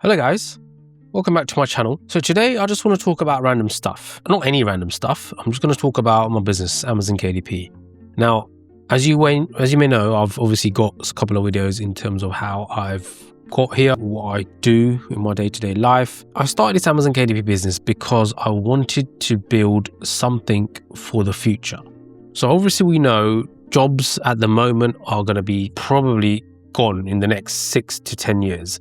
Hello guys, welcome back to my channel. So today I just want to talk about random stuff. Not any random stuff, I'm just going to talk about my business, Amazon KDP. Now, as you may know, I've obviously got a couple of videos in terms of how I've got here, what I do in my day-to-day life. I started this Amazon KDP business because I wanted to build something for the future. So obviously we know jobs at the moment are going to be probably gone in the next 6 to 10 years.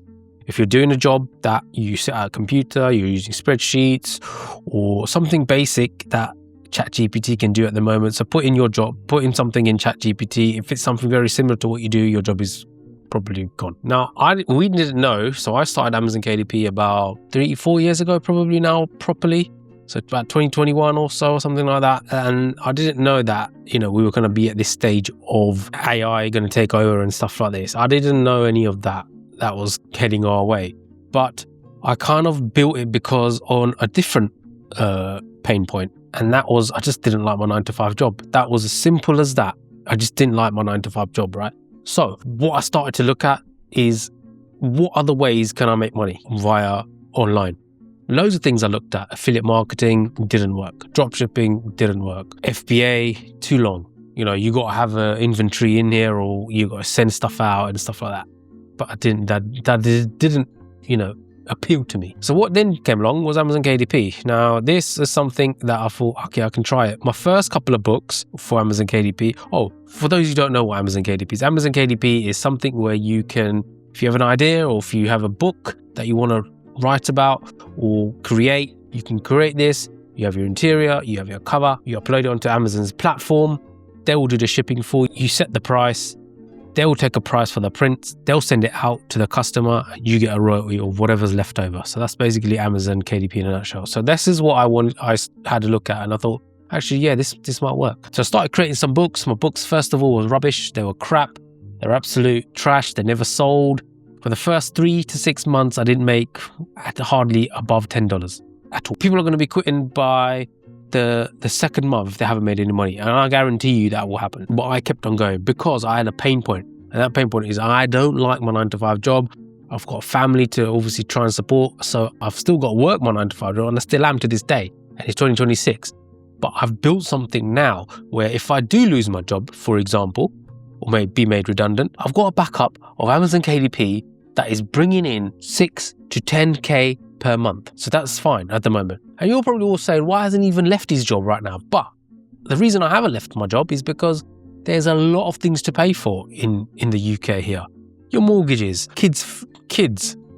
If you're doing a job that you sit at a computer, you're using spreadsheets or something basic that ChatGPT can do at the moment. So put in your job, put in something in ChatGPT. If it's something very similar to what you do, your job is probably gone. Now, we didn't know. So I started Amazon KDP about 3-4 years ago, probably now properly. So about 2021 or so, or something like that. And I didn't know that, we were going to be at this stage of AI going to take over and stuff like this. I didn't know any of that was heading our way. But I kind of built it because on a different pain point. And that was, I just didn't like my 9-to-5 job. That was as simple as that. I just didn't like my 9-to-5 job, right? So what I started to look at is what other ways can I make money via online? Loads of things I looked at. Affiliate marketing didn't work. Dropshipping didn't work. FBA, too long. You got to have an inventory in here or you got to send stuff out and stuff like that. But that didn't, appeal to me. So what then came along was Amazon KDP. Now, this is something that I thought, okay, I can try it. My first couple of books for Amazon KDP. Oh, for those who don't know what Amazon KDP is something where you can, if you have an idea or if you have a book that you want to write about or create, you can create this. You have your interior, you have your cover, you upload it onto Amazon's platform. They will do the shipping for you. You set the price. They'll take a price for the print, they'll send it out to the customer, and you get a royalty or whatever's left over. So that's basically Amazon KDP in a nutshell. So this is what I had to look at, and I thought, actually, yeah, this might work. So I started creating some books. My books, first of all, were rubbish. They were crap. They were absolute trash. They never sold. For the first 3 to 6 months, I didn't make hardly above $10 at all. People are going to be quitting by the second month if they haven't made any money, and I guarantee you that will happen. But I kept on going because I had a pain point, and that pain point is I don't like my 9-to-5 job. I've got a family to obviously try and support, so I've still got to work my 9-to-5 job, and I still am to this day, and it's 2026. But I've built something now where if I do lose my job, for example, or may be made redundant, I've got a backup of Amazon KDP that is bringing in 6 to 10k per month. So that's fine at the moment. And you're probably all saying, why hasn't he even left his job right now? But the reason I haven't left my job is because there's a lot of things to pay for in the UK here. Your mortgages, kids,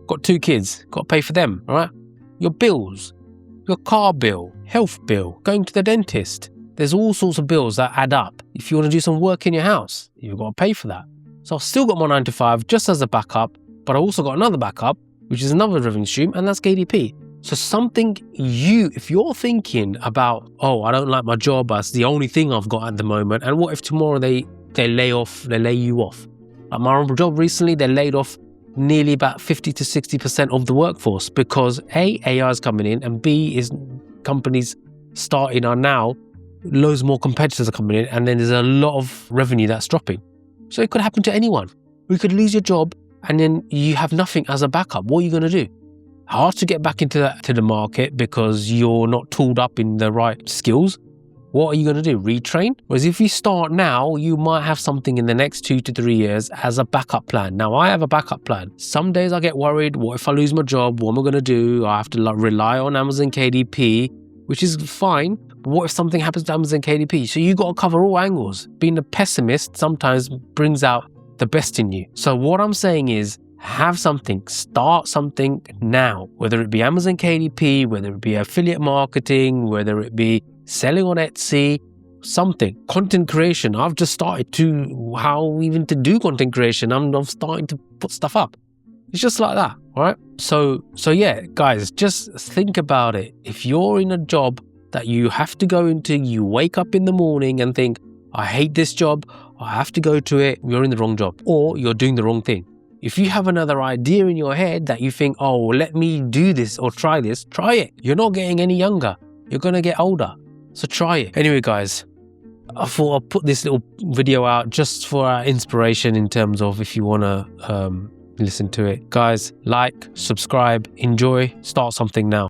got 2 kids, got to pay for them, all right? Your bills, your car bill, health bill, going to the dentist. There's all sorts of bills that add up. If you want to do some work in your house, you've got to pay for that. So I've still got my 9-to-5 just as a backup, but I also got another backup, which is another revenue stream, and that's KDP. So something if you're thinking about, oh, I don't like my job, that's the only thing I've got at the moment, and what if tomorrow they lay you off? At my own job recently, they laid off nearly about 50 to 60% of the workforce because A, AI is coming in, and B, is companies starting are now, loads more competitors are coming in, and then there's a lot of revenue that's dropping. So it could happen to anyone. You could lose your job, and then you have nothing as a backup. What are you going to do? Hard to get back into the market because you're not tooled up in the right skills. What are you going to do? Retrain? Whereas if you start now, you might have something in the next 2 to 3 years as a backup plan. Now, I have a backup plan. Some days I get worried. What if I lose my job? What am I going to do? I have to rely on Amazon KDP, which is fine. But what if something happens to Amazon KDP? So you got to cover all angles. Being a pessimist sometimes brings out the best in you. So what I'm saying is, have something, start something now, whether it be Amazon KDP, whether it be affiliate marketing, whether it be selling on Etsy, something. Content creation. I've just started how even to do content creation. I'm starting to put stuff up. It's just like that, all right? So yeah, guys, just think about it. If you're in a job that you have to go into, you wake up in the morning and think, I hate this job, I have to go to it, you're in the wrong job, or you're doing the wrong thing. If you have another idea in your head that you think, oh, let me do this or try this, try it. You're not getting any younger. You're going to get older. So try it. Anyway, guys, I thought I'll put this little video out just for our inspiration in terms of if you want to listen to it. Guys, like, subscribe, enjoy, start something now.